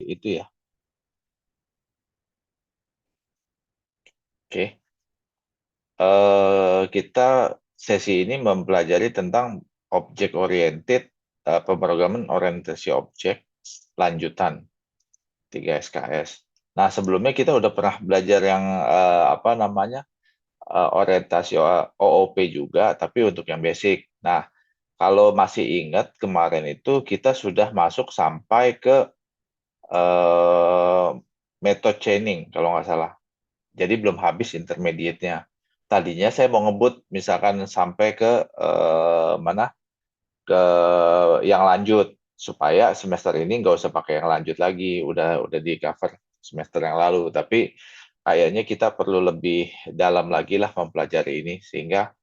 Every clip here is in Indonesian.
itu ya. Oke. Kita sesi ini mempelajari tentang object oriented, pemrograman orientasi objek lanjutan 3 SKS. Nah, sebelumnya kita udah pernah belajar yang apa namanya orientasi OOP juga, tapi untuk yang basic. Nah, kalau masih ingat kemarin itu kita sudah masuk sampai ke eh, method chaining kalau nggak salah. Jadi belum habis intermediate-nya. Tadinya saya mau ngebut misalkan sampai ke mana ke yang lanjut supaya semester ini nggak usah pakai yang lanjut lagi, udah di cover semester yang lalu. Tapi kayaknya kita perlu lebih dalam lagi lah mempelajari ini sehingga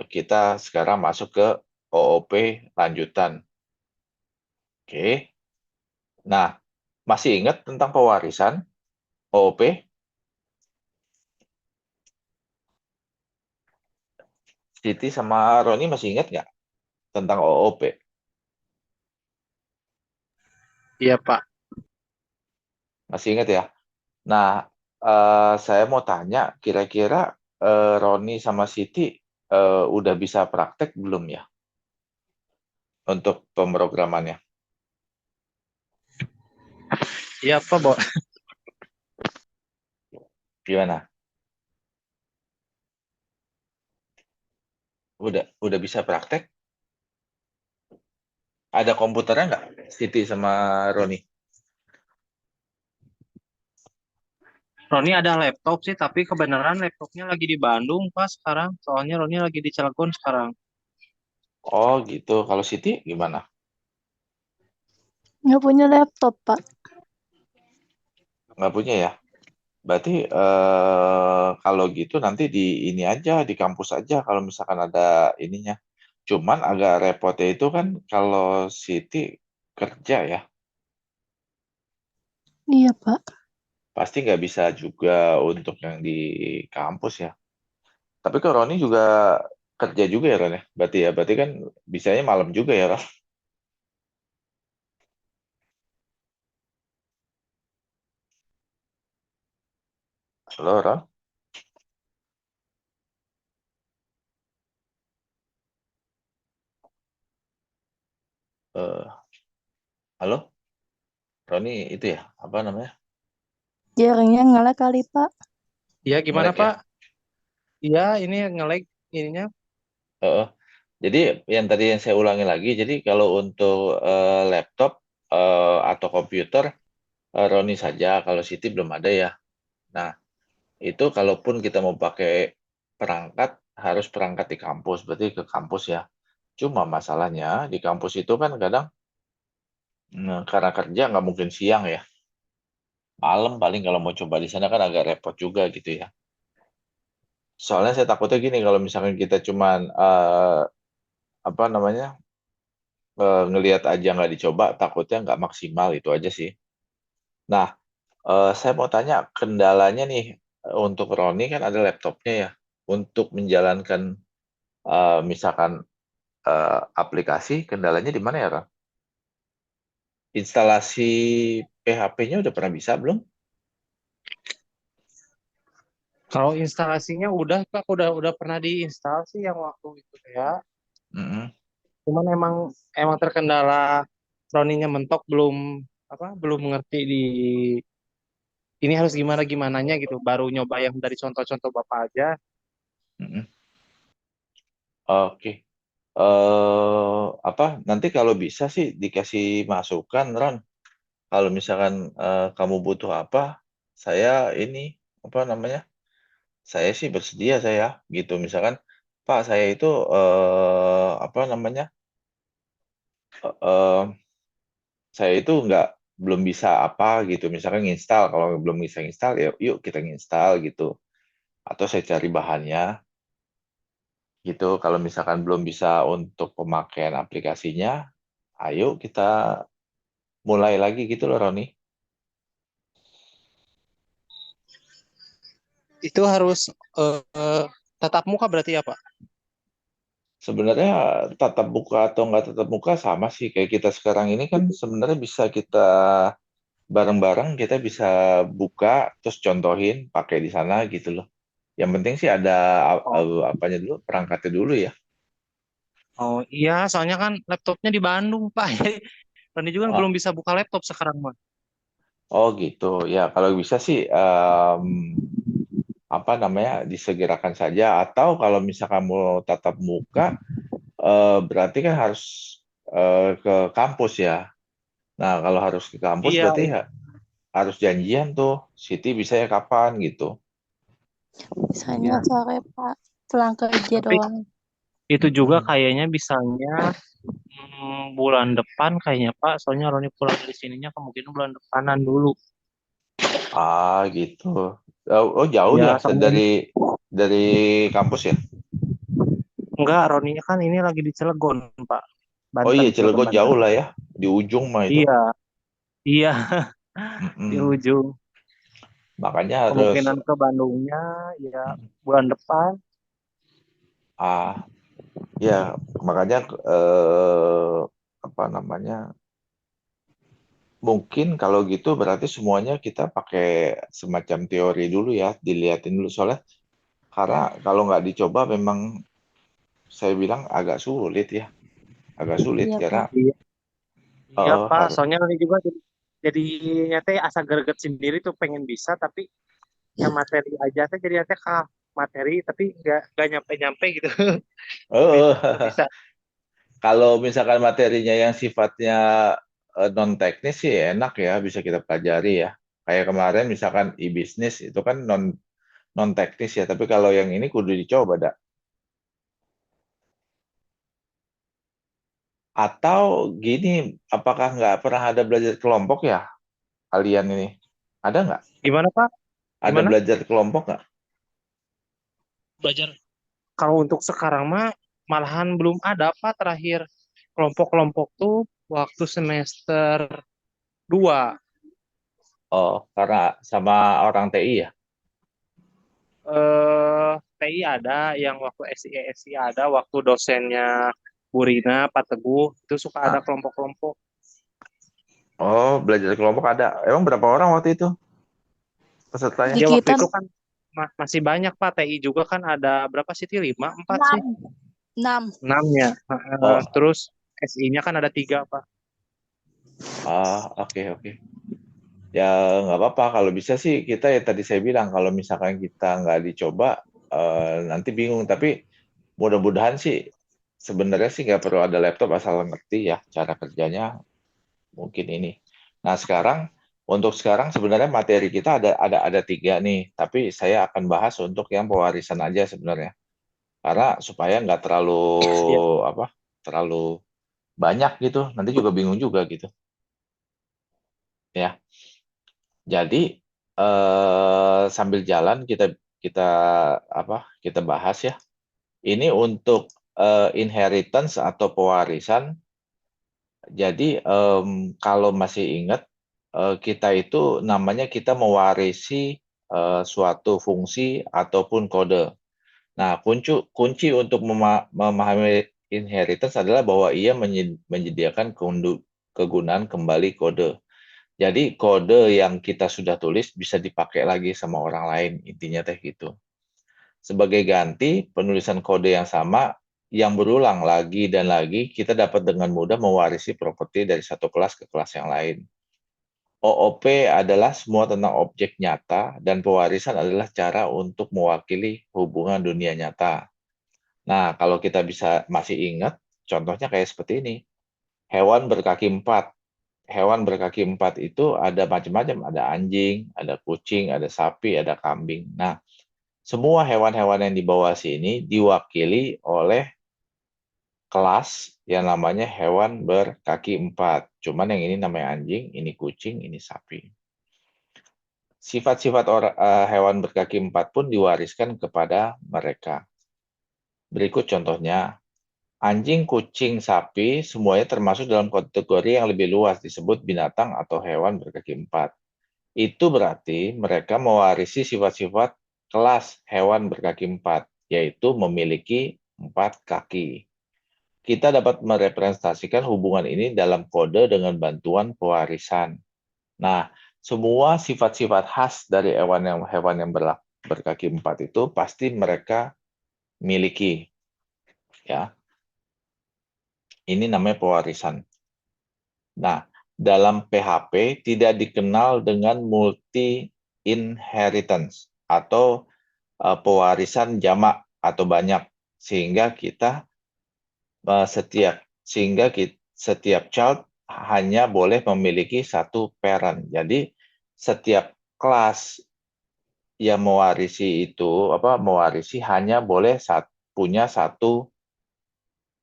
kita sekarang masuk ke OOP lanjutan. Oke. Nah, masih ingat tentang pewarisan OOP? Siti sama Roni masih ingat nggak tentang OOP? Iya, Pak. Masih ingat ya? Nah, saya mau tanya, kira-kira Roni sama Siti udah bisa praktek belum ya untuk pemrogramannya? Iya, Pak, Bo. Gimana? Udah bisa praktek? Ada komputernya nggak, Siti sama Roni? Roni ada laptop sih, tapi kebenaran laptopnya lagi di Bandung, Pak, sekarang. Soalnya Roni lagi di Cilegon sekarang. Oh gitu. Kalau Siti gimana? Nggak punya laptop, Pak. Nggak punya ya? Berarti kalau gitu nanti di ini aja, di kampus aja kalau misalkan ada ininya. Cuman agak repotnya itu kan kalau Siti kerja ya, Iya, Pak. pasti nggak bisa juga untuk yang di kampus ya. Tapi kalau Roni juga kerja juga ya Ron ya? Berarti kan bisanya malam juga ya Ron? Halo Ron? Eh, halo? Roni itu ya, apa namanya? Jaringnya ngelek kali, Pak. Iya, gimana, Ngelek ya? Pak? Iya, ini nge-lag ininya. Heeh. Jadi yang tadi yang saya ulangi lagi, jadi kalau untuk laptop atau komputer, Roni saja, kalau Siti belum ada ya. Nah, itu kalaupun kita mau pakai perangkat, harus perangkat di kampus, berarti ke kampus ya. Cuma masalahnya di kampus itu kan kadang karena kerja nggak mungkin siang ya. Malam paling kalau mau coba di sana kan agak repot juga gitu ya. Soalnya saya takutnya gini kalau misalkan kita cuman apa namanya ngelihat aja nggak dicoba, takutnya nggak maksimal itu aja sih. Nah, saya mau tanya kendalanya nih untuk Roni kan ada laptopnya ya. Untuk menjalankan misalkan aplikasi, kendalanya di mana ya Ron? Instalasi PHP-nya udah pernah bisa belum? Kalau instalasinya udah, Pak, udah pernah diinstal sih yang waktu itu ya. Mm-mm. Cuman emang terkendala Roninya mentok belum mengerti di ini harus gimana gimananya gitu. Baru nyoba yang dari contoh-contoh Bapak aja. Mm-mm. Oke. Apa nanti kalau bisa sih dikasih masukan Ron. Kalau misalkan kamu butuh apa, saya ini apa namanya? Saya sih bersedia saya gitu. Misalkan Pak saya itu apa namanya? eh, saya itu nggak belum bisa apa gitu. Misalkan nginstal, kalau belum bisa install ya yuk kita nginstal gitu. Atau saya cari bahannya gitu. Kalau misalkan belum bisa untuk pemakaian aplikasinya, ayo kita mulai lagi gitu loh Roni. Itu harus tatap muka berarti ya, Pak? Sebenarnya tatap muka atau nggak tatap muka sama sih kayak kita sekarang ini kan sebenarnya bisa kita bareng-bareng kita bisa buka terus contohin pakai di sana gitu loh. Yang penting sih ada Oh, apanya dulu, perangkatnya dulu ya. oh iya, soalnya kan laptopnya di Bandung, Pak. Roni juga Oh, belum bisa buka laptop sekarang, mah. oh gitu. Ya kalau bisa sih apa namanya disegerakan saja atau kalau misalkan mau tatap muka berarti kan harus ke kampus ya. Nah, kalau harus ke kampus Iya, berarti harus janjian tuh. Siti bisa ya kapan gitu. Bisanya iya. sore, Pak. Pulang kerja Tapi doang. itu juga Mm-mm. kayaknya bisanya bulan depan kayaknya, Pak. Soalnya Roni pulang dari sininya kemungkinan bulan depanan dulu. Ah, gitu. Oh, jauh Iya, ya soalnya dari kampus ya? enggak, Roninya kan ini lagi di Cilegon, Pak. Oh Banten, iya, Cilegon, Cilegon Banten. jauh lah ya. Di ujung mah itu. Iya, iya, di Mm-mm. ujung. Makanya harus Kemungkinan ke Bandungnya ya bulan depan. ah ya makanya apa namanya mungkin kalau gitu berarti semuanya kita pakai semacam teori dulu ya, dilihatin dulu soalnya karena kalau nggak dicoba memang saya bilang agak sulit ya, agak sulit Iya, karena Pak. Iya, iya Pak. harus Soalnya Roni juga jadi nyata asa greget sendiri tuh pengen bisa tapi yang materi aja tuh jadi nyata materi tapi nggak nyampe-nyampe gitu. Nggak bisa. kalau misalkan materinya yang sifatnya non teknis sih enak ya bisa kita pelajari ya. Kayak kemarin misalkan e-bisnis itu kan non teknis ya, tapi kalau yang ini kudu dicoba dah. Atau gini, apakah nggak pernah ada belajar kelompok ya kalian ini? Ada nggak? Gimana Pak? Ada Gimana? belajar kelompok nggak? Belajar. Kalau untuk sekarang mah malahan belum ada Pak terakhir kelompok-kelompok tuh waktu semester 2. Oh, karena sama orang TI ya? TI ada, yang waktu SI ada, waktu dosennya Bu Rina, Pak Teguh, itu suka ada Ah, kelompok-kelompok. oh, belajar kelompok ada. Emang berapa orang waktu itu pesertanya? Ya waktu Dikitan itu kan masih banyak Pak, TI juga kan ada berapa sih, 5, 4 sih? 6. 6. 6 ya. Oh, Terus SI-nya kan ada 3 Pak. oke oke. Ya nggak apa-apa. Kalau bisa sih kita ya tadi saya bilang kalau misalkan kita nggak dicoba nanti bingung. Tapi mudah-mudahan sih sebenarnya sih nggak perlu ada laptop asal ngerti ya cara kerjanya mungkin ini. Nah sekarang untuk sekarang sebenarnya materi kita ada tiga nih. Tapi saya akan bahas untuk yang pewarisan aja sebenarnya. Karena supaya nggak terlalu Ya. apa terlalu banyak gitu. Nanti juga bingung juga gitu ya. Jadi sambil jalan kita kita kita bahas ya. Ini untuk inheritance atau pewarisan. Jadi kalau masih ingat kita itu namanya kita mewarisi suatu fungsi ataupun kode. Nah, kunci untuk memahami inheritance adalah bahwa ia menyediakan kegunaan kembali kode. Jadi kode yang kita sudah tulis bisa dipakai lagi sama orang lain, intinya teh gitu. Sebagai ganti penulisan kode yang sama yang berulang lagi dan lagi, kita dapat dengan mudah mewarisi properti dari satu kelas ke kelas yang lain. OOP adalah semua tentang objek nyata dan pewarisan adalah cara untuk mewakili hubungan dunia nyata. Nah, kalau kita bisa masih ingat, contohnya kayak seperti ini. Hewan berkaki empat. Hewan berkaki empat itu ada macam-macam. Ada anjing, ada kucing, ada sapi, ada kambing. Nah, semua hewan-hewan yang di bawah sini diwakili oleh kelas yang namanya hewan berkaki empat. Cuman yang ini namanya anjing, ini kucing, ini sapi. Sifat-sifat hewan berkaki empat pun diwariskan kepada mereka. Berikut contohnya. Anjing, kucing, sapi, semuanya termasuk dalam kategori yang lebih luas disebut binatang atau hewan berkaki empat. Itu berarti mereka mewarisi sifat-sifat kelas hewan berkaki empat, yaitu memiliki empat kaki. Kita dapat merepresentasikan hubungan ini dalam kode dengan bantuan pewarisan. Nah, semua sifat-sifat khas dari hewan yang berkaki empat itu pasti mereka miliki, ya. Ini namanya pewarisan. Nah, dalam PHP tidak dikenal dengan multi inheritance atau pewarisan jamak atau banyak, sehingga setiap child hanya boleh memiliki satu parent. Jadi setiap kelas yang mewarisi hanya boleh punya satu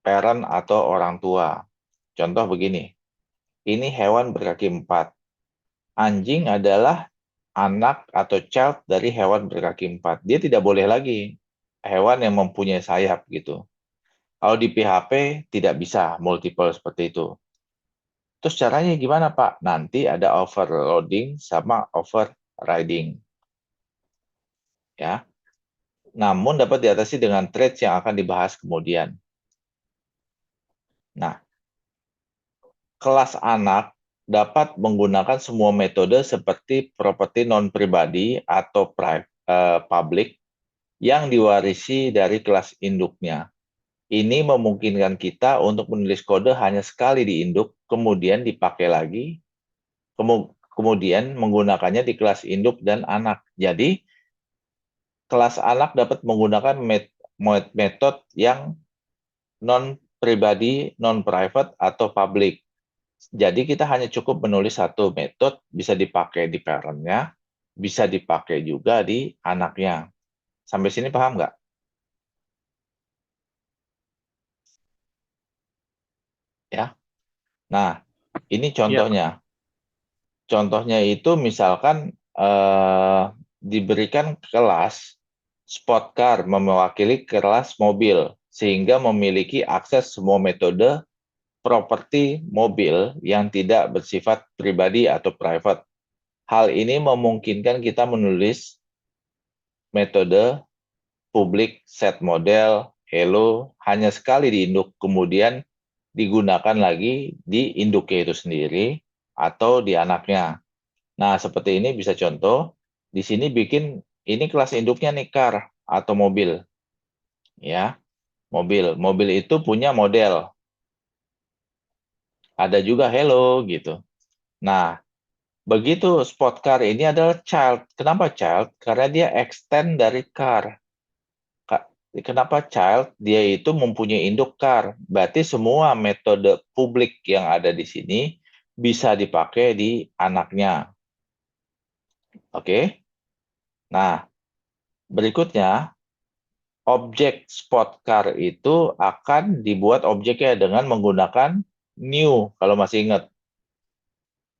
parent atau orang tua. Contoh begini, ini hewan berkaki empat. Anjing adalah anak atau child dari hewan berkaki empat. Dia tidak boleh lagi hewan yang mempunyai sayap gitu. Kalau di PHP tidak bisa multiple seperti itu. Terus caranya gimana, Pak? Nanti ada overloading sama overriding. Ya. Namun dapat diatasi dengan traits yang akan dibahas kemudian. Nah, kelas anak dapat menggunakan semua metode seperti properti non-pribadi atau public yang diwarisi dari kelas induknya. Ini memungkinkan kita untuk menulis kode hanya sekali di induk, kemudian dipakai lagi, kemudian menggunakannya di kelas induk dan anak. Jadi, kelas anak dapat menggunakan metode yang non-pribadi, non-private, atau public. Jadi kita hanya cukup menulis satu metode, bisa dipakai di parent-nya, bisa dipakai juga di anaknya. Sampai sini paham nggak? Ya. Nah, ini Ya, contohnya. Contohnya itu misalkan diberikan kelas sport car mewakili kelas mobil, sehingga memiliki akses semua metode properti mobil yang tidak bersifat pribadi atau private. Hal ini memungkinkan kita menulis metode public set model hello hanya sekali di induk, kemudian digunakan lagi di induknya itu sendiri atau di anaknya. Nah, seperti ini bisa contoh. Di sini bikin ini kelas induknya nih car atau mobil. Ya, mobil. Mobil itu punya model. Ada juga hello gitu. Nah, begitu sport car ini adalah child. Kenapa child? Karena dia extend dari car. Kenapa child? Dia itu mempunyai induk car. Berarti semua metode publik yang ada di sini bisa dipakai di anaknya. Oke? Nah, berikutnya, objek sport car itu akan dibuat objeknya dengan menggunakan new, kalau masih ingat.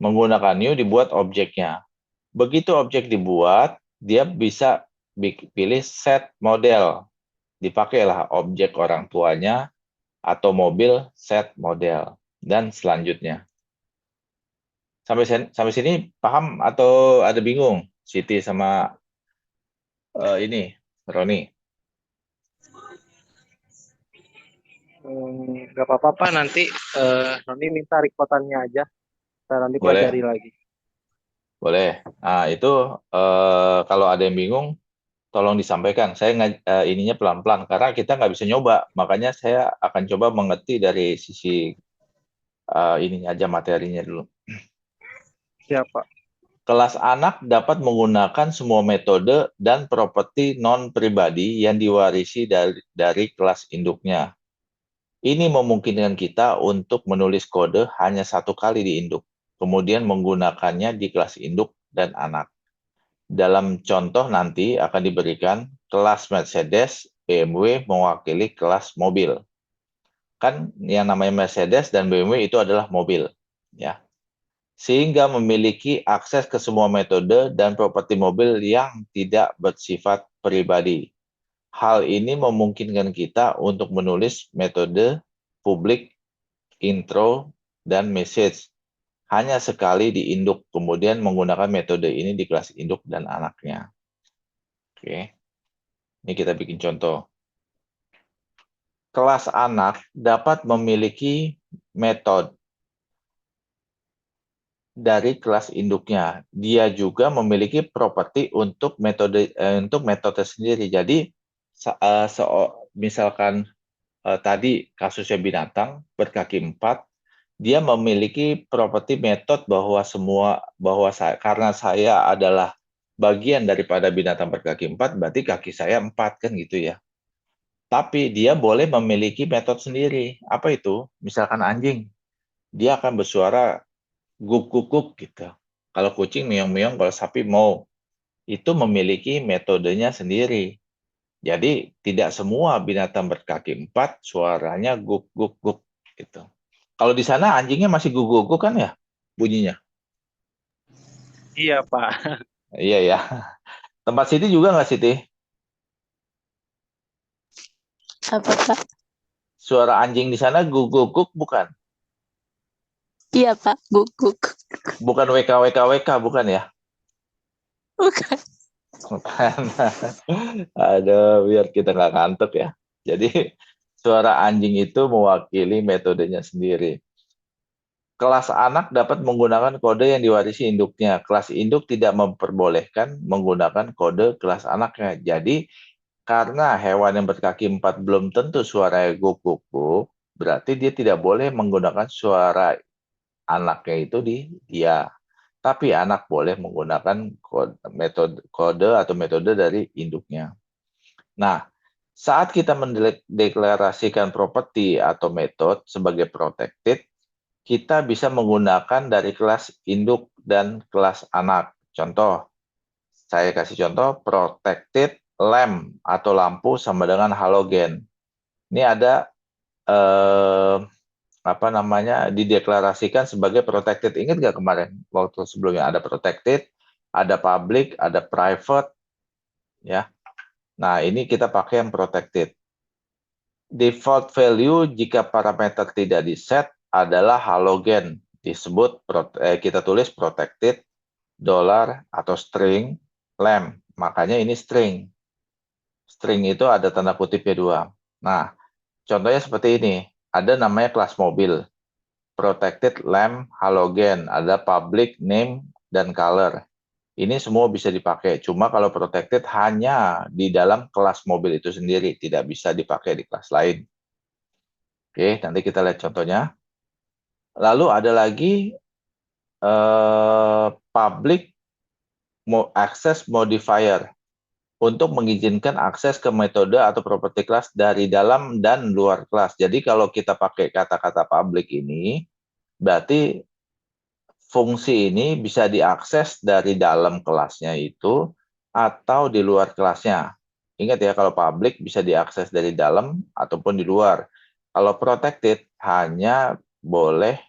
Menggunakan new dibuat objeknya. Begitu objek dibuat, dia bisa pilih set model. Dipakailah objek orang tuanya atau mobil set model. Dan selanjutnya. Sampai sini paham atau ada bingung? Siti sama ini, Roni. nggak apa-apa Pak. Nanti Roni minta reportannya aja. Kita nanti pelajari Boleh? lagi. Boleh. Nah, itu kalau ada yang bingung, tolong disampaikan. Saya ininya pelan-pelan, karena kita nggak bisa nyoba. Makanya saya akan coba mengerti dari sisi ininya aja, materinya dulu. Siapa? Kelas anak dapat menggunakan semua metode dan properti non-pribadi yang diwarisi dari kelas induknya. Ini memungkinkan kita untuk menulis kode hanya satu kali di induk, kemudian menggunakannya di kelas induk dan anak. Dalam contoh nanti akan diberikan kelas Mercedes, BMW mewakili kelas mobil. Kan yang namanya Mercedes dan BMW itu adalah mobil, ya. Sehingga memiliki akses ke semua metode dan properti mobil yang tidak bersifat pribadi. Hal ini memungkinkan kita untuk menulis metode publik, intro, dan message hanya sekali di induk, kemudian menggunakan metode ini di kelas induk dan anaknya. Oke, ini kita bikin contoh. Kelas anak dapat memiliki metode dari kelas induknya. Dia juga memiliki properti untuk metode sendiri. Jadi misalkan tadi kasusnya binatang berkaki 4, dia memiliki properti metode karena saya adalah bagian daripada binatang berkaki 4, berarti kaki saya 4 kan gitu ya. Tapi dia boleh memiliki metode sendiri. Apa itu? Misalkan anjing, dia akan bersuara guk guk guk gitu. Kalau kucing meong meong, kalau sapi mau. Itu memiliki metodenya sendiri. Jadi tidak semua binatang berkaki 4 suaranya guk guk guk gitu. Kalau di sana anjingnya masih guk guk guk kan ya bunyinya? Iya, Pak. Iya ya. Tempat Siti juga nggak Siti? Apa, Pak? Suara anjing di sana guk guk guk bukan? Iya, Pak. Guguk. Bukan WK WK WK bukan ya? Bukan. Bukan. Aduh, biar kita nggak ngantuk ya. Jadi suara anjing itu mewakili metodenya sendiri. Kelas anak dapat menggunakan kode yang diwarisi induknya. Kelas induk tidak memperbolehkan menggunakan kode kelas anaknya. Jadi karena hewan yang berkaki 4 belum tentu suaranya guk guk guk, berarti dia tidak boleh menggunakan suara anaknya itu di dia. Tapi anak boleh menggunakan kode atau metode dari induknya. Nah, saat kita mendeklarasikan properti atau metode sebagai protected, kita bisa menggunakan dari kelas induk dan kelas anak. Contoh, saya kasih contoh protected lamp atau lampu sama dengan halogen. Ini ada dideklarasikan sebagai protected. Ingat nggak kemarin waktu sebelumnya ada protected, ada public, ada private, ya. Nah ini kita pakai yang protected. Default value jika parameter tidak di-set adalah halogen. Kita tulis protected dollar atau string lamp. Makanya ini string. String itu ada tanda kutipnya 2. Nah, contohnya seperti ini. Ada namanya kelas mobil. Protected lamp halogen. Ada public name dan color. Ini semua bisa dipakai. Cuma kalau protected hanya di dalam kelas mobil itu sendiri. Tidak bisa dipakai di kelas lain. Oke, nanti kita lihat contohnya. Lalu ada lagi public access modifier untuk mengizinkan akses ke metode atau properti kelas dari dalam dan luar kelas. Jadi kalau kita pakai kata-kata public ini, berarti fungsi ini bisa diakses dari dalam kelasnya itu atau di luar kelasnya. Ingat ya, kalau public bisa diakses dari dalam ataupun di luar. Kalau protected hanya boleh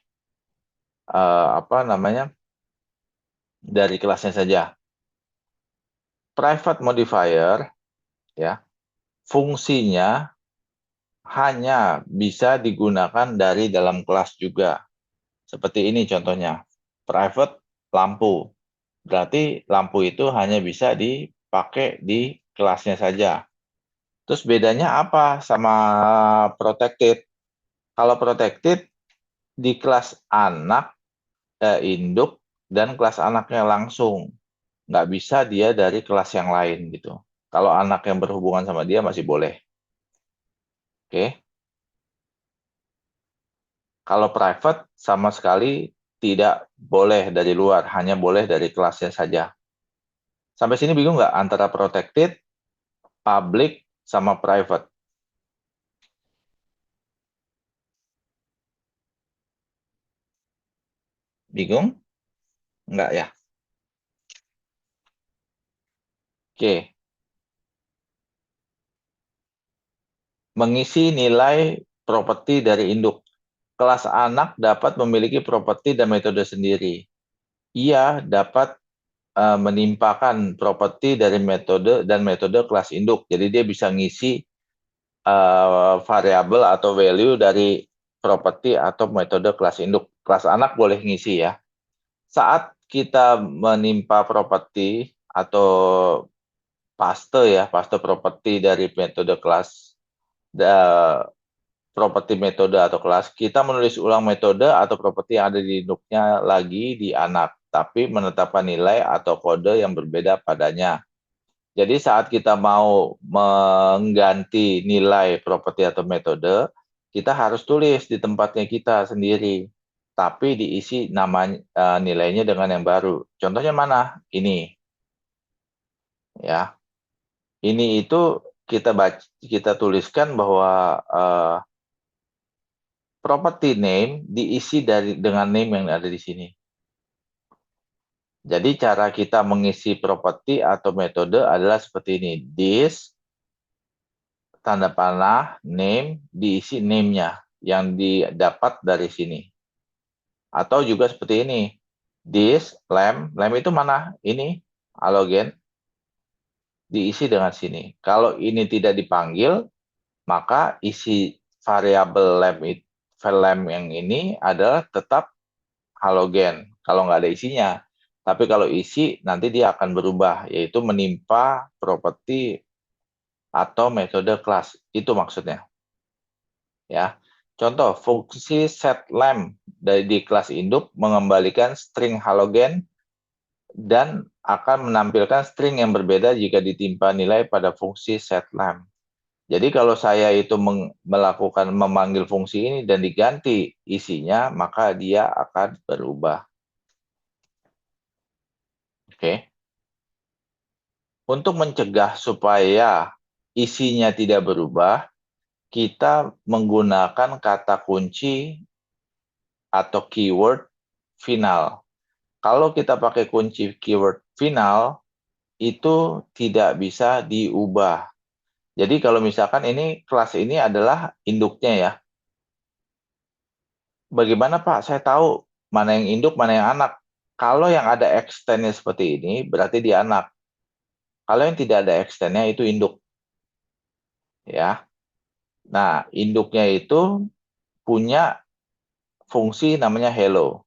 dari kelasnya saja. Private modifier ya, fungsinya hanya bisa digunakan dari dalam kelas juga. Seperti ini contohnya. Private lampu. Berarti lampu itu hanya bisa dipakai di kelasnya saja. Terus bedanya apa sama protected? Kalau protected di kelas anak, induk, dan kelas anaknya langsung. Nggak bisa dia dari kelas yang lain gitu. Kalau anak yang berhubungan sama dia masih boleh. Oke. Kalau private sama sekali tidak boleh dari luar, hanya boleh dari kelasnya saja. Sampai sini bingung nggak antara protected, public, sama private? Bingung? Nggak ya? Oke. Mengisi nilai properti dari induk. Kelas anak dapat memiliki properti dan metode sendiri. Ia dapat menimpakan properti dari metode dan metode kelas induk. Jadi dia bisa ngisi variabel atau value dari properti atau metode kelas induk. Kelas anak boleh ngisi ya. Saat kita menimpa properti atau paste properti dari metode kelas properti metode atau kelas, kita menulis ulang metode atau properti yang ada di induknya lagi di anak, tapi menetapkan nilai atau kode yang berbeda padanya. Jadi saat kita mau mengganti nilai properti atau metode, kita harus tulis di tempatnya kita sendiri, tapi diisi namanya nilainya dengan yang baru. Contohnya mana? Ini, ya. Ini itu kita tuliskan bahwa property name diisi dengan name yang ada di sini. Jadi cara kita mengisi properti atau metode adalah seperti ini. This, tanda panah, name, diisi name-nya yang didapat dari sini. Atau juga seperti ini. This, lamp itu mana? Ini, halogen, diisi dengan sini. Kalau ini tidak dipanggil, maka isi variabel lamp yang ini adalah tetap halogen kalau nggak ada isinya. Tapi kalau isi nanti dia akan berubah, yaitu menimpa properti atau metode kelas. Itu maksudnya. Ya. Contoh, fungsi setLamp di kelas induk mengembalikan string halogen dan akan menampilkan string yang berbeda jika ditimpa nilai pada fungsi setLamp. Jadi kalau saya itu memanggil fungsi ini dan diganti isinya, maka dia akan berubah. Oke. Untuk mencegah supaya isinya tidak berubah, kita menggunakan kata kunci atau keyword final. Kalau kita pakai kunci keyword final, itu tidak bisa diubah. Jadi kalau misalkan ini kelas ini adalah induknya ya. Bagaimana Pak? Saya tahu mana yang induk, mana yang anak. Kalau yang ada extendnya seperti ini, berarti dia anak. Kalau yang tidak ada extendnya itu induk. Ya. Nah, induknya itu punya fungsi namanya hello.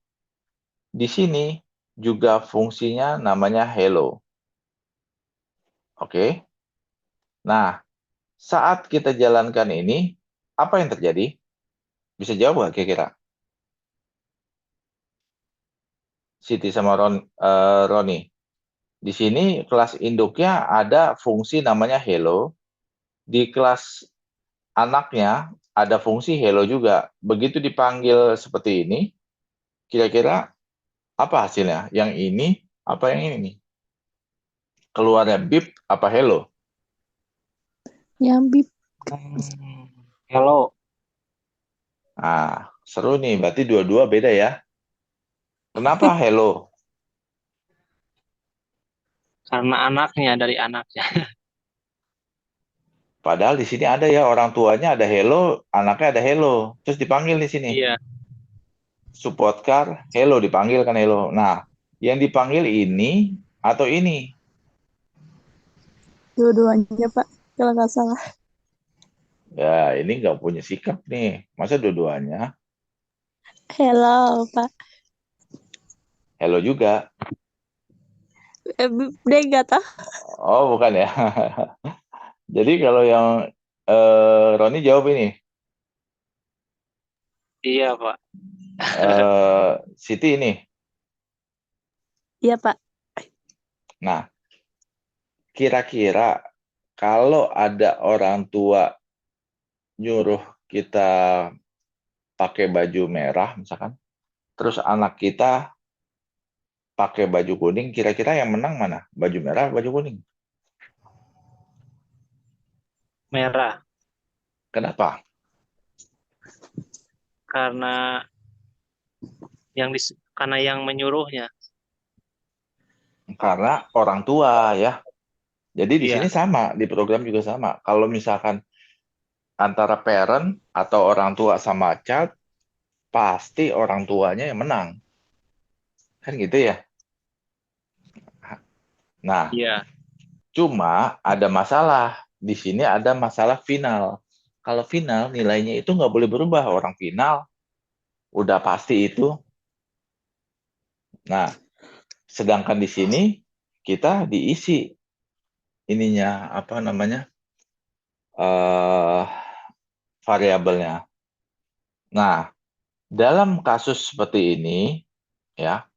Di sini juga fungsinya namanya hello. Oke. Nah, saat kita jalankan ini, apa yang terjadi? Bisa jawab nggak kira-kira? Siti sama Roni. Di sini kelas induknya ada fungsi namanya hello. Di kelas anaknya ada fungsi hello juga. Begitu dipanggil seperti ini, kira-kira apa hasilnya? Yang ini apa yang ini nih? Keluarnya beep apa hello? Nyambip. Hello. Nah, seru nih. Berarti dua-dua beda ya. Kenapa hello? Karena anaknya dari anaknya. Padahal di sini ada ya orang tuanya ada hello, anaknya ada hello. Terus dipanggil di sini. Iya. Support car, hello dipanggil kan hello. Nah, yang dipanggil ini atau ini? Dua-duanya, Pak. Kalau nggak salah. Ya, ini nggak punya sikap nih. Masa dua-duanya? Hello, Pak. Hello juga. Dia nggak tahu. Oh, bukan ya. Jadi kalau yang Roni jawab ini. Iya, Pak. Siti ini. Iya, Pak. Nah, kira-kira kalau ada orang tua nyuruh kita pakai baju merah misalkan, terus anak kita pakai baju kuning, kira-kira yang menang mana? Baju merah, baju kuning? Merah. Kenapa? Karena karena yang menyuruhnya. Karena orang tua ya. Jadi di sini Iya. sama, di program juga sama. Kalau misalkan antara parent atau orang tua sama child, pasti orang tuanya yang menang. Kan gitu ya? Nah, Iya. cuma ada masalah. Di sini ada masalah final. Kalau final, nilainya itu nggak boleh berubah. Orang final, udah pasti itu. Nah, sedangkan di sini, kita diisi ininya, apa namanya, variabelnya. Nah, dalam kasus seperti ini, ya,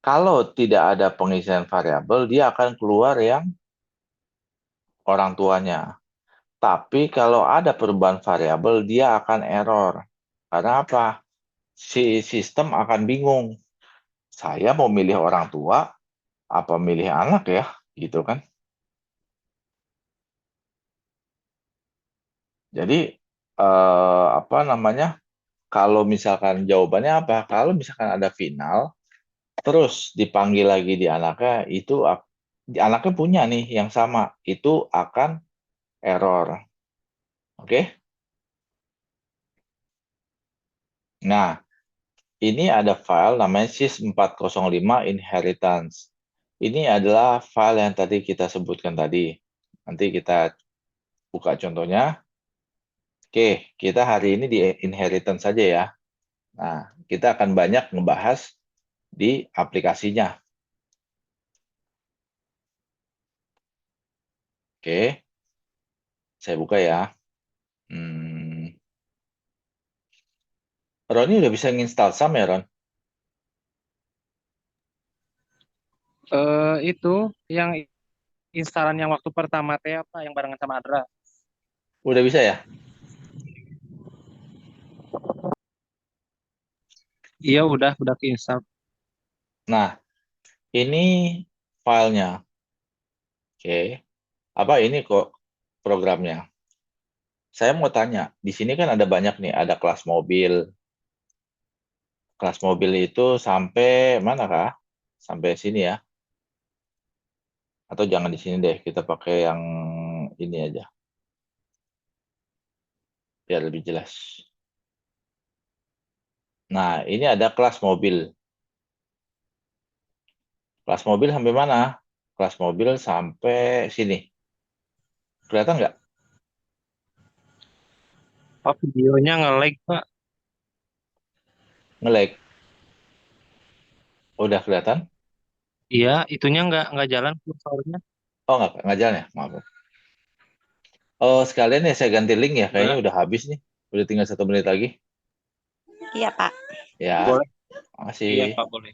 kalau tidak ada pengisian variabel, dia akan keluar yang orang tuanya. Tapi kalau ada perubahan variabel, dia akan error. Karena apa? Si sistem akan bingung. Saya mau milih orang tua, apa milih anak ya? Gitu kan. Jadi, apa namanya? Kalau misalkan jawabannya apa? Kalau misalkan ada final, terus dipanggil lagi di anaknya, itu anaknya punya nih yang sama, itu akan error. Oke? Nah, ini ada file namanya sys405 inheritance. Ini adalah file yang tadi kita sebutkan tadi. Nanti kita buka contohnya. Oke, kita hari ini di inheritance saja ya. Nah, kita akan banyak ngebahas di aplikasinya. Oke, saya buka ya. Ron, udah bisa nginstal SAM ya, Ron? Itu yang instalan yang waktu pertama teh apa yang barengan sama Adra. Udah bisa ya? Iya udah keinstall. Nah, ini filenya. Oke, apa ini kok programnya? Saya mau tanya, di sini kan ada banyak nih, ada kelas mobil. Kelas mobil itu sampai mana kah? Sampai sini ya? Atau jangan di sini deh, kita pakai yang ini aja, biar lebih jelas. Nah, ini ada kelas mobil. Kelas mobil sampai mana? Kelas mobil sampai sini. Kelihatan nggak? Oh, videonya nge-lag, Pak. Nge-lag. Udah kelihatan? Iya, itunya nggak jalan kursornya. Oh, nggak jalan ya? Maaf. Oh, sekalian ya saya ganti link ya. Kayaknya Nggak. udah habis nih. Udah tinggal 1 menit lagi. Iya, Pak. Ya, Boleh. Iya, makasih. Pak, boleh.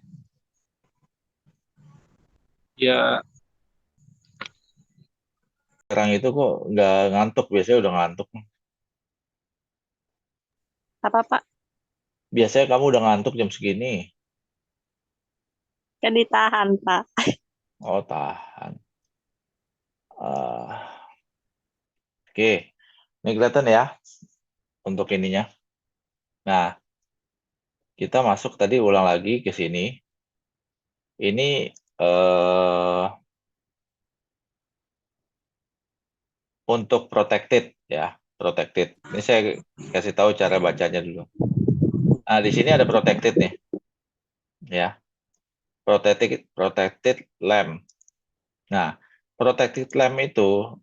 Ya, Sekarang itu kok nggak ngantuk. Biasanya udah ngantuk. Apa, Pak? Biasanya kamu udah ngantuk jam segini. Kan ditahan, Pak. Oh, tahan. Oke. Ini kelihatan ya untuk ininya. Nah, kita masuk tadi ulang lagi ke sini. Ini untuk protected ya, protected. Ini saya kasih tahu cara bacanya dulu. Nah, di sini ada protected nih, ya. Protected lamp. Nah, protected lamp itu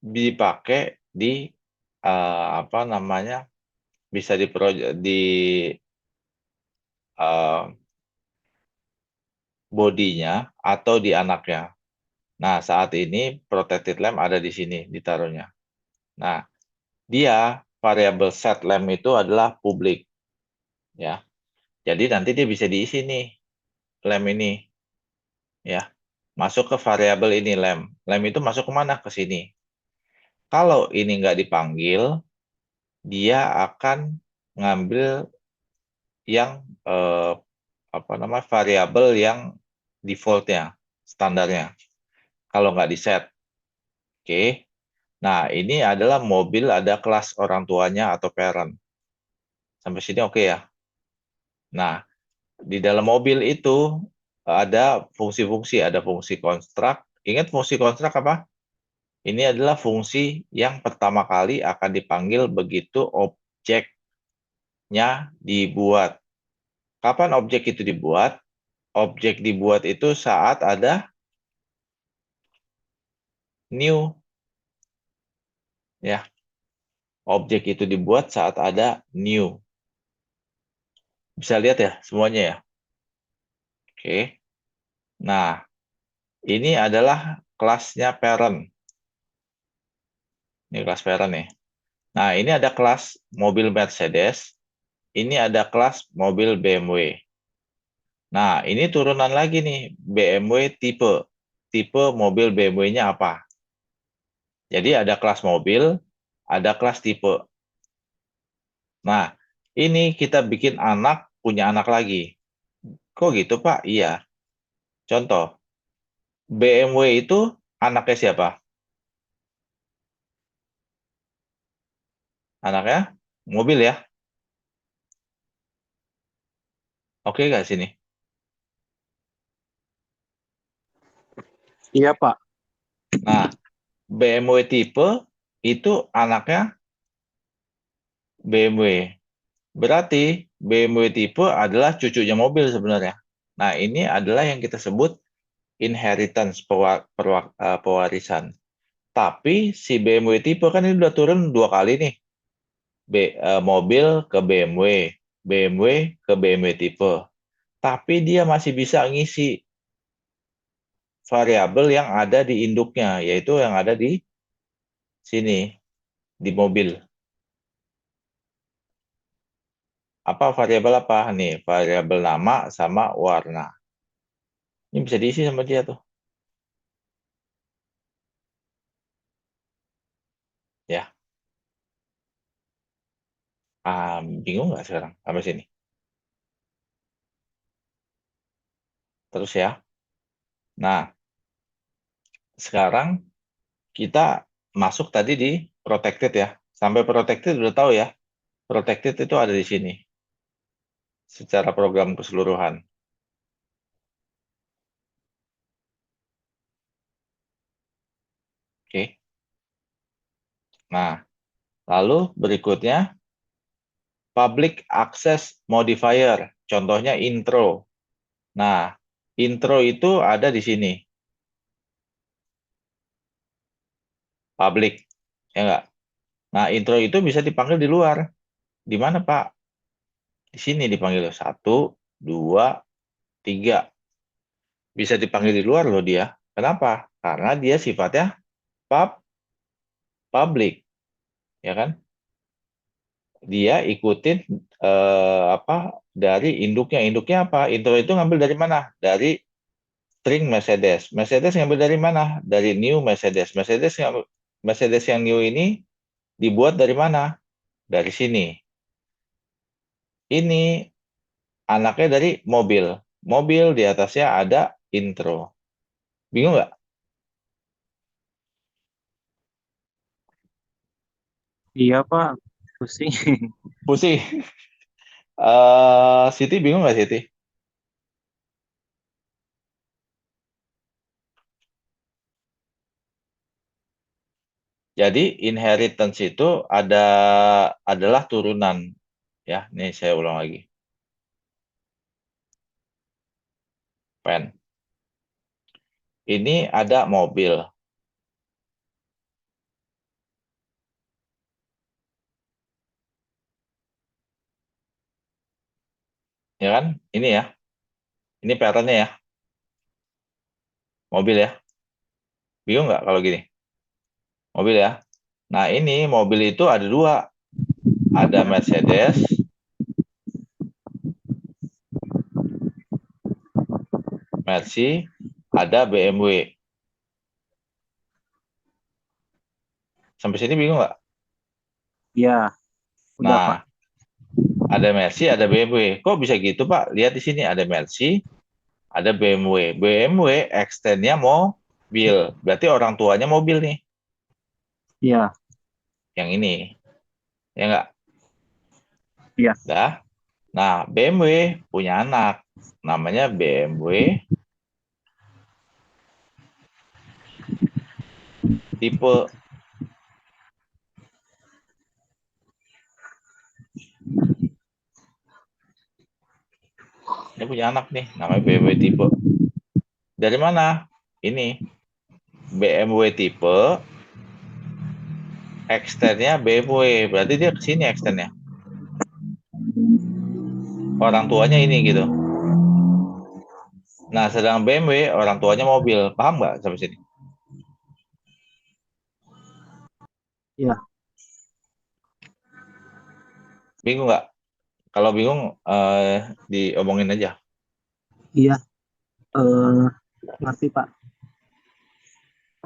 dipakai di apa namanya? Bisa di uh, bodinya atau di anaknya. Nah, saat ini protected lamp ada di sini ditaruhnya. Nah, dia variable set lamp itu adalah publik, ya. Jadi nanti dia bisa diisi nih lamp ini, ya. Masuk ke variabel ini lamp. Lamp itu masuk ke mana? Ke sini. Kalau ini nggak dipanggil, dia akan ngambil yang apa namanya variabel yang defaultnya, standarnya. Kalau nggak di set, oke. Nah, ini adalah mobil ada kelas orang tuanya atau parent. Sampai sini oke ya. Nah, di dalam mobil itu ada fungsi-fungsi, ada fungsi konstruk. Ingat fungsi konstruk apa? Ini adalah fungsi yang pertama kali akan dipanggil begitu objeknya dibuat. Kapan objek itu dibuat? Objek dibuat itu saat ada new, ya. Objek itu dibuat saat ada new. Bisa lihat ya semuanya ya. Oke. Nah, ini adalah kelasnya parent. Ini kelas parent nih. Nah, ini ada kelas mobil Mercedes. ini ada kelas mobil BMW. Nah, ini turunan lagi nih, BMW tipe. Tipe mobil BMW-nya apa? Jadi ada kelas mobil, ada kelas tipe. Nah, ini kita bikin anak, punya anak lagi. Kok gitu, Pak? Iya. Contoh, BMW itu anaknya siapa? Anaknya mobil ya? Oke nggak sini? Iya, Pak. Nah, BMW tipe itu anaknya BMW. Berarti BMW tipe adalah cucunya mobil sebenarnya. Nah, ini adalah yang kita sebut inheritance, pewarisan. Tapi si BMW tipe kan ini udah turun 2 kali nih. Mobil ke BMW, BMW ke BMW tipe. Tapi dia masih bisa ngisi variabel yang ada di induknya, yaitu yang ada di sini, di mobil. Apa variabel apa? Nih, variabel nama sama warna. Ini bisa diisi sama dia tuh. Ya, bingung nggak sekarang sampai sini? Terus ya. Nah, sekarang kita masuk tadi di protected ya. Sampai protected udah tahu ya. Protected itu ada di sini. Secara program keseluruhan. Oke. Nah, lalu berikutnya public access modifier. Contohnya intro. Nah, intro itu ada di sini. Public. Ya enggak? Nah, intro itu bisa dipanggil di luar. Di mana, Pak? Di sini dipanggil 1, 2, 3. Bisa dipanggil di luar loh dia. Kenapa? Karena dia sifatnya pub public, ya kan? Dia ikutin apa dari induknya. Induknya apa? Intro itu ngambil dari mana? Dari string Mercedes. Mercedes ngambil dari mana? Dari new Mercedes. Mercedes yang new ini dibuat dari mana? Dari sini. Ini anaknya dari mobil. Mobil di atasnya ada intro. Bingung nggak? Iya, Pak. Pusing. Pusing. Siti bingung nggak Siti? Jadi inheritance itu adalah turunan ya. Nih saya ulang lagi. Pen. Ini ada mobil, ya kan? Ini ya. Ini patternnya ya, mobil ya. Bingung nggak kalau gini? Mobil ya. Nah ini mobil itu ada dua. Ada Mercedes, Mercy, ada BMW. Sampai sini bingung nggak? Iya, udah, Pak. Nah, ada Mercy, ada BMW. Kok bisa gitu, Pak? Lihat di sini ada Mercy, ada BMW. BMW extend-nya mobil. Berarti orang tuanya mobil nih, Iya, yang ini. Ya nggak? iya. Dah. Nah, BMW punya anak. Namanya BMW tipe. Dia punya anak nih, namanya BMW tipe. Dari mana? Ini BMW tipe, extend-nya BMW. Berarti dia ke sini extend-nya. Orang tuanya ini gitu. Nah, sedang BMW orang tuanya mobil. Paham nggak sampai sini? Iya. Bingung nggak? Kalau bingung, diomongin aja. Iya, eh, ngerti Pak.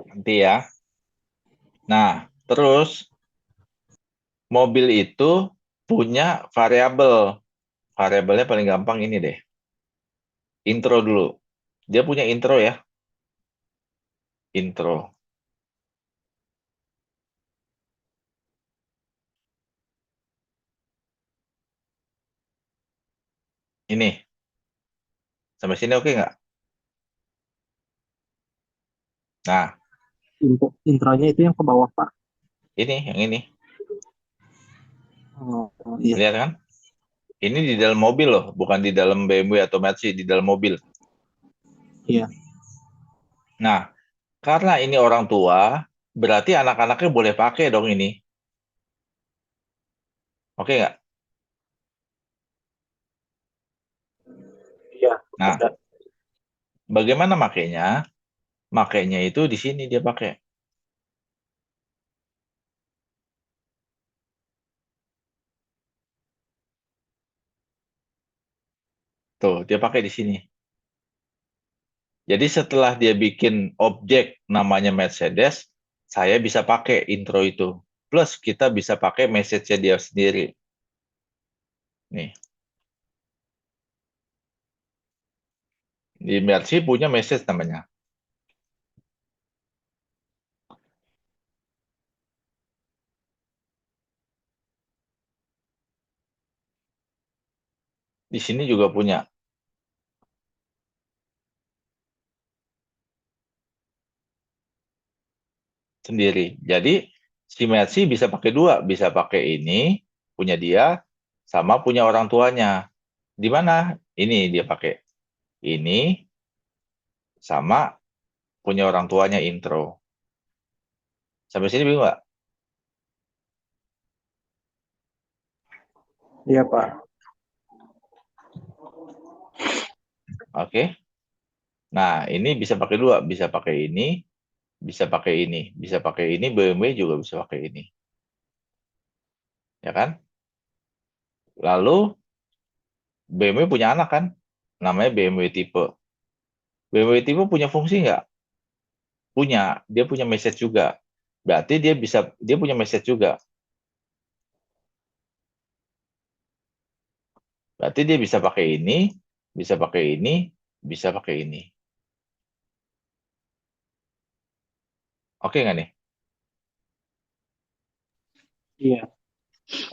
Nanti ya. Nah, terus mobil itu punya variabel. Variabelnya paling gampang ini deh. Intro dulu. Dia punya intro ya. Intro. Ini. Sampai sini oke nggak? Nah, Intronya itu yang ke bawah Pak. yang ini. Oh, iya. Lihat kan? Ini di dalam mobil loh, bukan di dalam BMW atau Mercy, di dalam mobil. Iya. Nah, karena ini orang tua, berarti anak-anaknya boleh pakai dong ini. Oke nggak? Iya. Nah, Udah. bagaimana makainya? Makainya itu di sini dia pakai. Tuh, dia pakai di sini. Jadi setelah dia bikin objek namanya Mercedes, saya bisa pakai intro itu. Plus kita bisa pakai message-nya dia sendiri. Nih, di Mercy punya message namanya. Di sini juga punya sendiri. Jadi si Mercy bisa pakai dua, bisa pakai ini punya dia sama punya orang tuanya. Di mana? Ini dia pakai ini sama punya orang tuanya intro. Sampai sini bingung nggak? Iya Pak. Oke. Nah, ini bisa pakai dua, bisa pakai ini, bisa pakai ini, bisa pakai ini, BMW juga bisa pakai ini. Ya kan? Lalu BMW punya anak kan? Namanya BMW tipe. BMW tipe punya fungsi nggak? Punya. Dia punya message juga. Berarti dia punya message juga. Berarti dia bisa pakai ini, bisa pakai ini, bisa pakai ini. Oke nggak nih? Iya.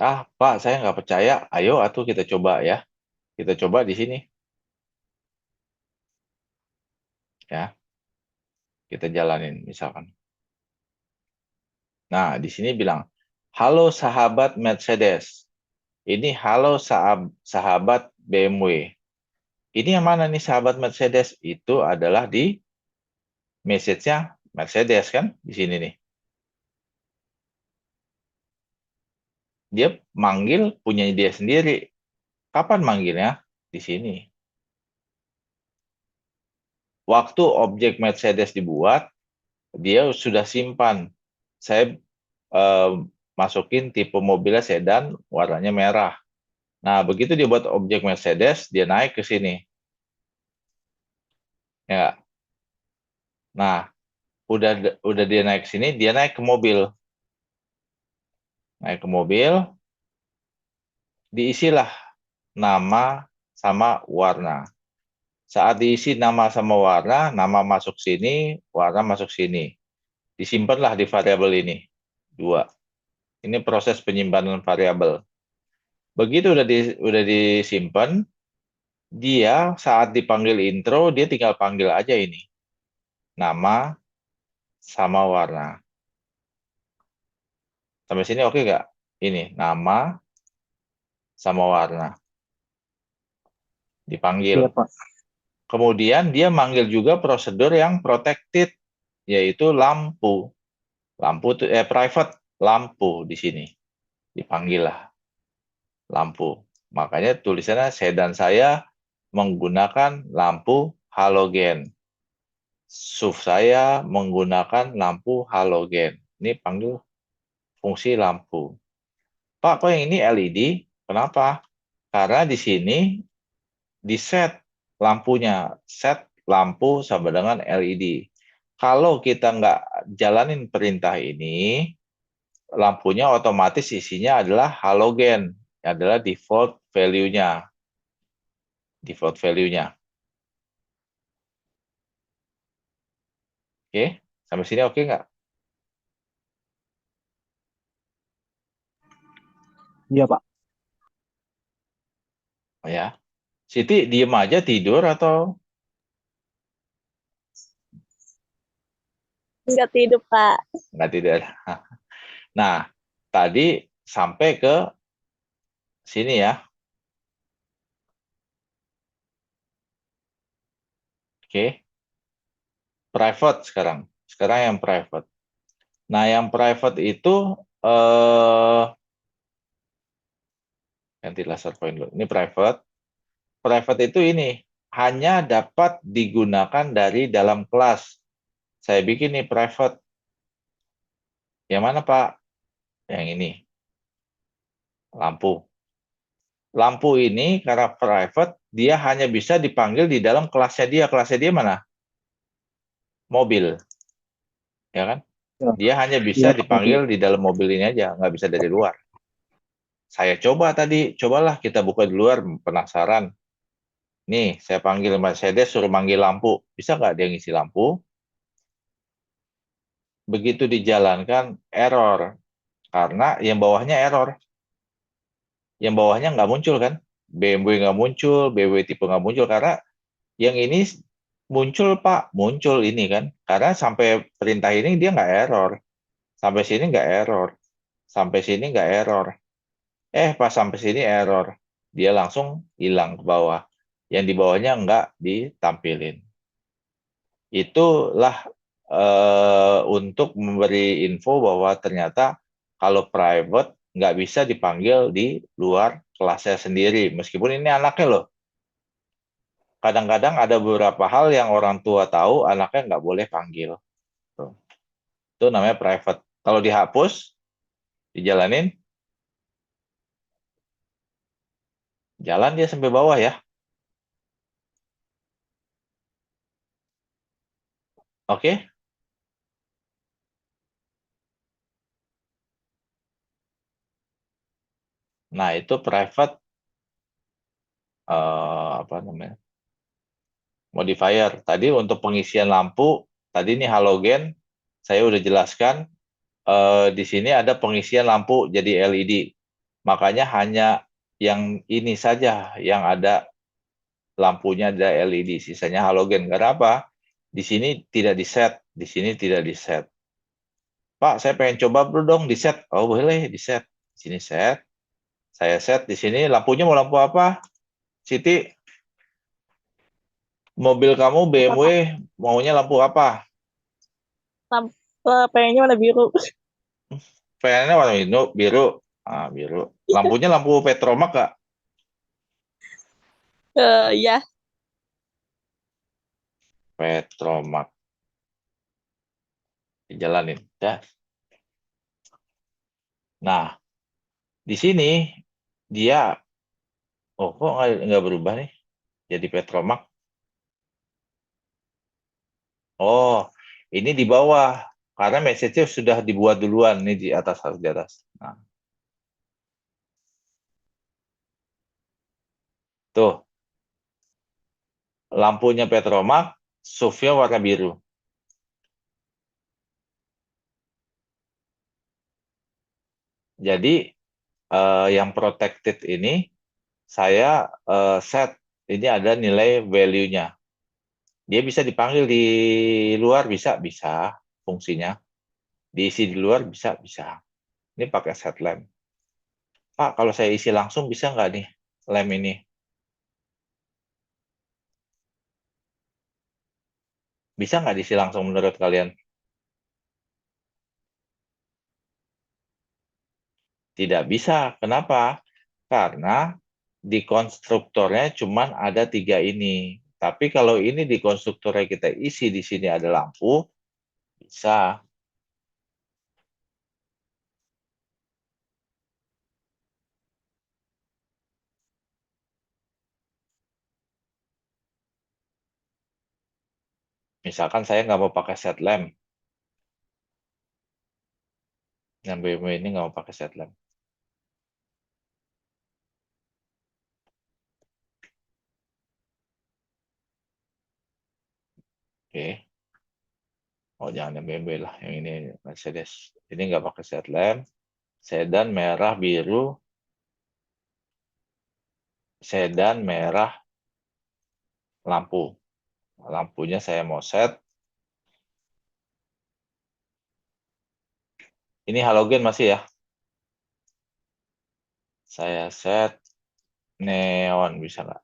Ah, Pak, saya nggak percaya. Ayo, atuh kita coba ya. Kita coba di sini. Ya, kita jalanin misalkan. Nah, di sini bilang, halo sahabat Mercedes. Ini halo sahabat BMW. Ini yang mana nih sahabat Mercedes? Itu adalah di message-nya Mercedes kan? Di sini nih. Dia manggil punya dia sendiri. Kapan manggilnya? Di sini. Waktu objek Mercedes dibuat, dia sudah simpan. Saya eh, masukin tipe mobilnya sedan, warnanya merah. Nah, begitu dia buat objek Mercedes, dia naik ke sini. Ya. Nah, udah dia naik ke sini, dia naik ke mobil. Naik ke mobil, diisilah nama sama warna. Saat diisi nama sama warna, nama masuk sini, warna masuk sini. Disimpanlah di variabel ini. Dua. Ini proses penyimpanan variabel. Begitu udah disimpan, dia saat dipanggil intro, dia tinggal panggil aja ini. Nama sama warna. Sampai sini oke nggak? Ini, nama sama warna. Iya Dipanggil. Pak. Kemudian dia manggil juga prosedur yang protected, yaitu lampu. Lampu itu private lampu di sini. Dipanggil lah lampu. Makanya tulisannya sedan saya menggunakan lampu halogen. SUV saya menggunakan lampu halogen. Ini panggil fungsi lampu. Pak, kok yang ini LED? Kenapa? Karena di sini di set lampunya, set lampu sama dengan LED. Kalau kita nggak jalanin perintah ini, lampunya otomatis isinya adalah halogen, adalah default value-nya. Default value-nya. Oke, sampai sini oke nggak? Iya, Pak. Ya. Siti diem aja tidur atau Nggak tidur, Pak. nggak tidur? Nah, tadi sampai ke sini ya. Oke, private sekarang. Sekarang yang private. Nah, yang private itu ganti laser point dulu. Ini private. Private itu ini hanya dapat digunakan dari dalam kelas. Saya bikin nih private. Yang mana, Pak? Yang ini. Lampu. Lampu ini karena private, dia hanya bisa dipanggil di dalam kelasnya dia. Kelasnya dia mana? Mobil. Ya kan? Ya, Dia hanya iya, bisa Pak. Mobil. dipanggil di dalam mobil ini aja, nggak bisa dari luar. Saya coba tadi, cobalah kita buka di luar, penasaran. Nih, saya panggil Mercedes, suruh manggil lampu. Bisa nggak dia ngisi lampu? Begitu dijalankan, error. Karena yang bawahnya error. Yang bawahnya nggak muncul kan? BMW nggak muncul, BMW tipe nggak muncul. Karena yang ini muncul, Pak. Muncul ini kan. Karena sampai perintah ini dia nggak error. Sampai sini nggak error. Sampai sini nggak error. Pas sampai sini error. Dia langsung hilang ke bawah. Yang di bawahnya nggak ditampilin. Itulah untuk memberi info bahwa ternyata kalau private nggak bisa dipanggil di luar kelasnya sendiri. Meskipun ini anaknya loh. Kadang-kadang ada beberapa hal yang orang tua tahu, anaknya nggak boleh panggil. Tuh. Itu namanya private. Kalau dihapus, dijalanin, jalan dia sampai bawah ya. Oke? Nah, itu private apa namanya? Modifier. Tadi untuk pengisian lampu, tadi ini halogen, saya udah jelaskan. Di sini ada pengisian lampu jadi LED. Makanya hanya yang ini saja yang ada lampunya ada LED, sisanya halogen. Karena apa? Di sini tidak di set, di sini tidak di set. Pak, saya pengen coba dulu dong di set. Oh, boleh di set. Di sini set. Saya set di sini lampunya mau lampu apa? Siti, mobil kamu Apa, BMW Pak? maunya lampu apa? Pengennya warna biru. Pengennya warna biru, biru. Ah, biru. Lampunya lampu petromak nggak? Ya. Petromak. Dijalanin. Ya. Nah, di sini dia, kok nggak berubah nih? Jadi petromak. Oh, ini di bawah. Karena message-nya sudah dibuat duluan. Ini di atas, harus di atas. Nah, tuh. Lampunya petromak, SUV-nya warna biru. Jadi, yang protected ini, saya set. Ini ada nilai value-nya. Dia bisa dipanggil di luar, bisa fungsinya. Diisi di luar, bisa. Ini pakai set lamp. Pak, kalau saya isi langsung bisa nggak nih lem ini? Bisa nggak diisi langsung menurut kalian? Tidak bisa. Kenapa? Karena di konstruktornya cuma ada 3 ini. Tapi kalau ini di konstruktornya kita isi di sini ada lampu, bisa. Misalkan saya nggak mau pakai set lamp. Yang BMW ini nggak mau pakai set lamp. Oke. Oh, jangan yang BMW lah. Yang ini Mercedes. Ini nggak pakai set lamp. Sedan merah, biru. Sedan merah, lampu. Lampunya saya mau set. Ini halogen masih ya. Saya set neon, bisa nggak?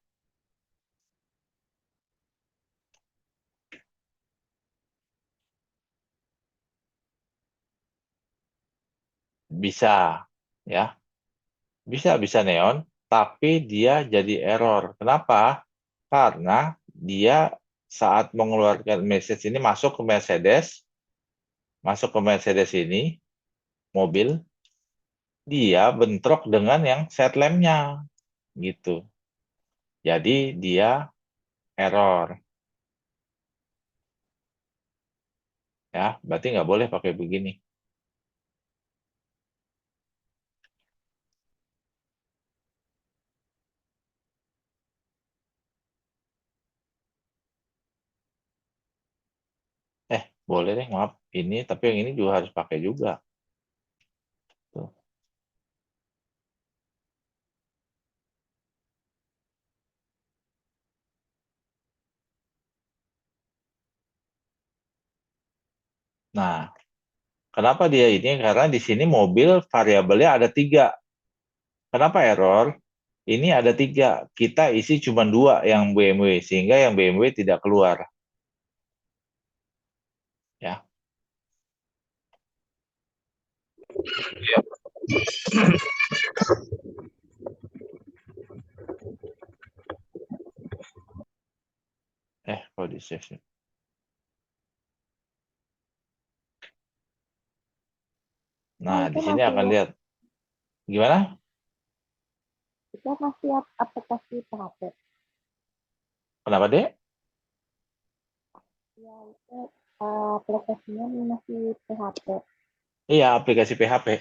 Bisa, ya. Bisa neon, tapi dia jadi error. Kenapa? Karena dia saat mengeluarkan message ini masuk ke Mercedes ini, mobil, dia bentrok dengan yang set lamp-nya, gitu. Jadi dia error. Ya, berarti nggak boleh pakai begini. Boleh deh, maaf. Ini, tapi yang ini juga harus pakai juga. Tuh. Nah, kenapa dia ini? Karena di sini mobil variabelnya ada 3. Kenapa error? Ini ada 3. Kita isi cuma 2 yang BMW, sehingga yang BMW tidak keluar. Ya. Kok di save sih? Nah, di sini akan lihat. Gimana? Kita masih aplikasi PHP. Kenapa, Dek? Ya, itu aplikasinya masih PHP. Iya, aplikasi PHP.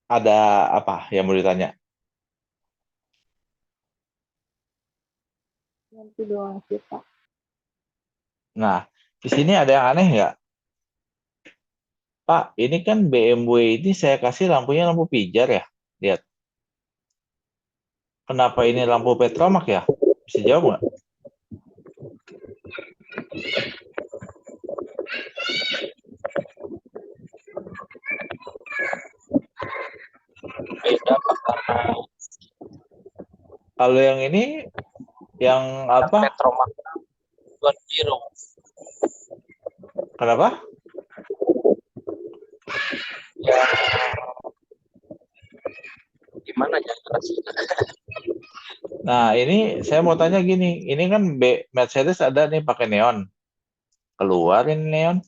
Ada apa yang mau ditanya? Nanti doang sih, Pak. Nah, di sini ada yang aneh nggak? Pak, ini kan BMW ini saya kasih lampunya lampu pijar ya. Lihat. Kenapa ini lampu petromak ya? Bisa jawab nggak? Beda Pak, Kalau yang ini, yang apa? Petromak buat biru. Kenapa? Ya, gimana ya jelasinnya? Nah, ini saya mau tanya gini. Ini kan Mercedes ada nih pakai neon. Keluarin neon.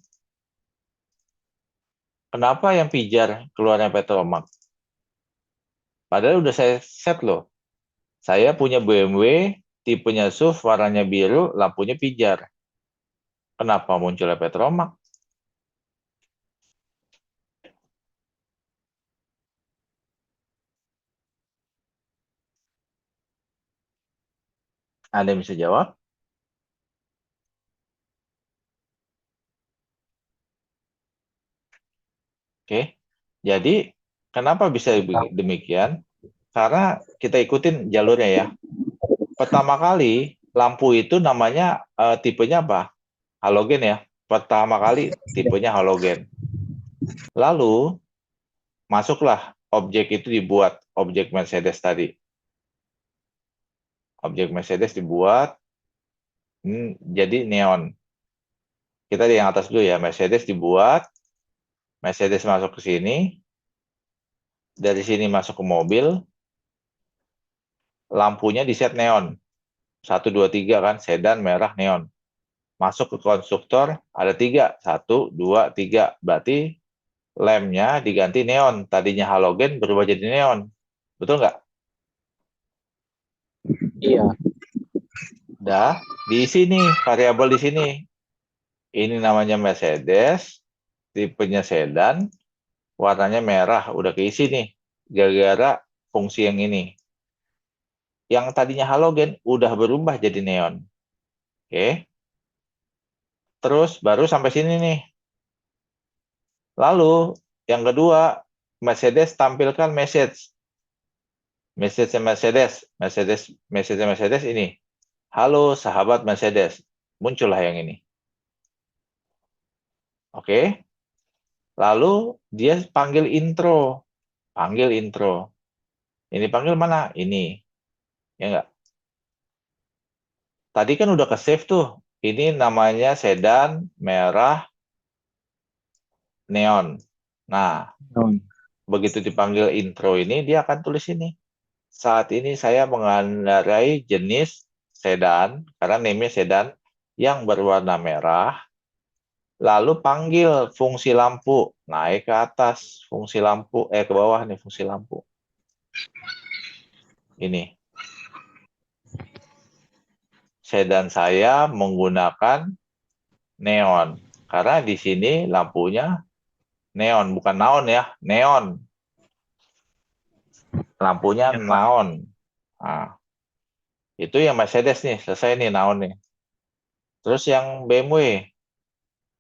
Kenapa yang pijar keluarnya petromak? Padahal udah saya set loh. Saya punya BMW, tipenya SUV, warnanya biru, lampunya pijar. Kenapa munculnya petromak? Ada yang bisa jawab? Oke. Jadi, kenapa bisa demikian? Karena kita ikutin jalurnya ya. Pertama kali, lampu itu namanya tipenya apa? Halogen ya. Pertama kali tipenya halogen. Lalu, masuklah objek itu dibuat, objek Mercedes tadi. Objek Mercedes dibuat, jadi neon. Kita di yang atas dulu ya, Mercedes dibuat, Mercedes masuk ke sini, dari sini masuk ke mobil, lampunya di set neon. 1, 2, 3 kan, sedan, merah, neon. Masuk ke konstruktor, ada 3. 1, 2, 3. Berarti lemnya diganti neon. Tadinya halogen berubah jadi neon. Betul nggak? Iya. Udah, diisi nih variabel di sini. Ini namanya Mercedes, tipenya sedan, warnanya merah, udah keisi nih. Gara-gara fungsi yang ini. Yang tadinya halogen udah berubah jadi neon. Oke. Terus baru sampai sini nih. Lalu yang kedua, Mercedes tampilkan message. Message Mercedes, Mercedes ini. Halo sahabat Mercedes. Muncullah yang ini. Oke. Lalu dia panggil intro. Panggil intro. Ini panggil mana? Ini. Ya enggak? Tadi kan udah ke save tuh. Ini namanya sedan merah neon. Nah, begitu dipanggil intro ini, dia akan tulis ini. Saat ini saya mengendarai jenis sedan, karena name-nya sedan, yang berwarna merah. Lalu panggil fungsi lampu. Naik ke atas fungsi lampu. Ke bawah nih fungsi lampu. Ini. Sedan saya menggunakan neon. Karena di sini lampunya neon, bukan naon ya, neon. Lampunya Ya, Pak. neon. Nah, itu yang Mercedes nih, selesai nih naon nih. Terus yang BMW,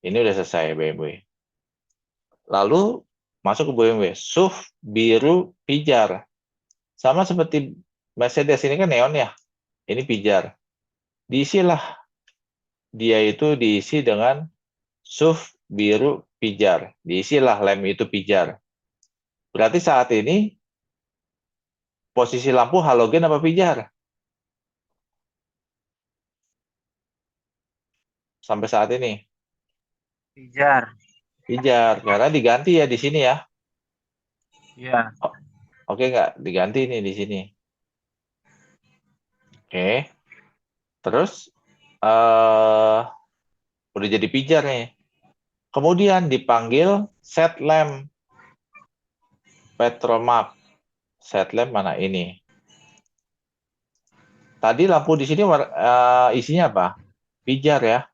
ini udah selesai BMW. Lalu masuk ke BMW, SUV biru pijar. Sama seperti Mercedes ini kan neon ya, ini pijar. Diisilah, dia itu diisi dengan SUV biru pijar. Diisilah lem itu pijar. Berarti saat ini posisi lampu halogen apa pijar? Sampai saat ini. Pijar. Pijar, karena diganti ya di sini ya. Iya. Oke nggak? Diganti nih di sini. Oke. Terus udah jadi pijar nih. Kemudian dipanggil set lamp Petromax. Set lamp mana ini? Tadi lampu di sini isinya apa? Pijar ya.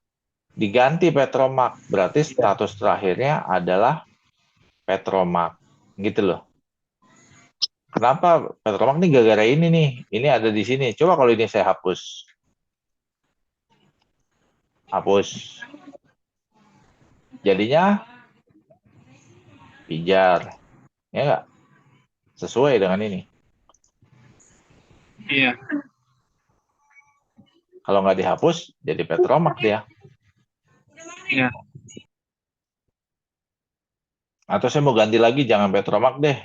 Diganti Petromax. Berarti status terakhirnya adalah Petromax. Gitu loh. Kenapa Petromax ini gara-gara ini nih? Ini ada di sini. Coba kalau ini saya hapus. Hapus. Jadinya pijar. Ya enggak? Sesuai dengan ini. Iya. Kalau nggak dihapus, jadi Petromax dia. Iya. Atau saya mau ganti lagi, jangan Petromax deh.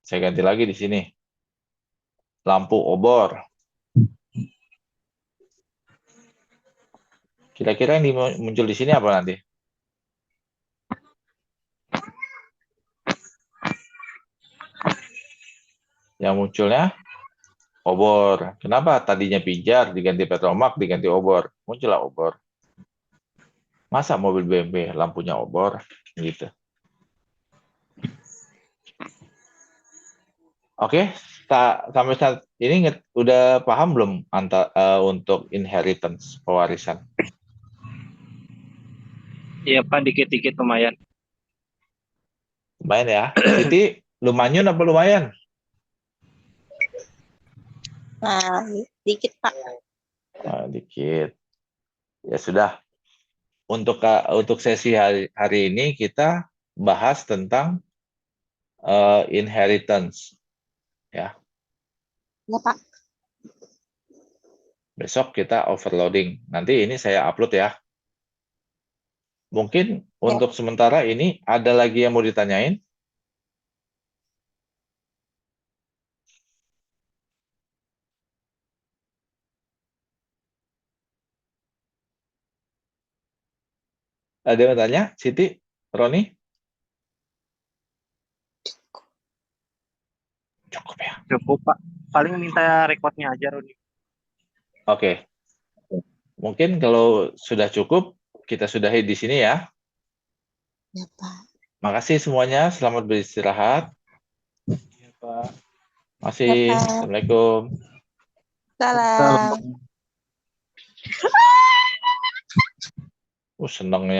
Saya ganti lagi di sini. Lampu obor. Kira-kira yang muncul di sini apa nanti? Yang munculnya obor. Kenapa tadinya pijar diganti Petromax diganti obor? Muncullah obor. Masa mobil BMW lampunya obor gitu. Oke, sampai saat ini udah paham belum untuk inheritance pewarisan? Iya, Pak, dikit-dikit lumayan. Lumayan ya. Siti, lumayan apa lumayan? Nah, dikit Pak. Dikit. Ya sudah. Untuk sesi hari ini kita bahas tentang inheritance. Ya. Ya Pak. Besok kita overloading. Nanti ini saya upload ya. Mungkin untuk sementara ini ada lagi yang mau ditanyain? Ada yang tanya? Siti? Roni? Cukup ya? Cukup, Pak. Paling minta rekodnya aja, Roni. Oke. Mungkin kalau sudah cukup, kita sudahi di sini ya. Ya Pak. Makasih semuanya. Selamat beristirahat. Iya, Pak. Masih. Ya, Pak. Assalamualaikum. Salam. Senengnya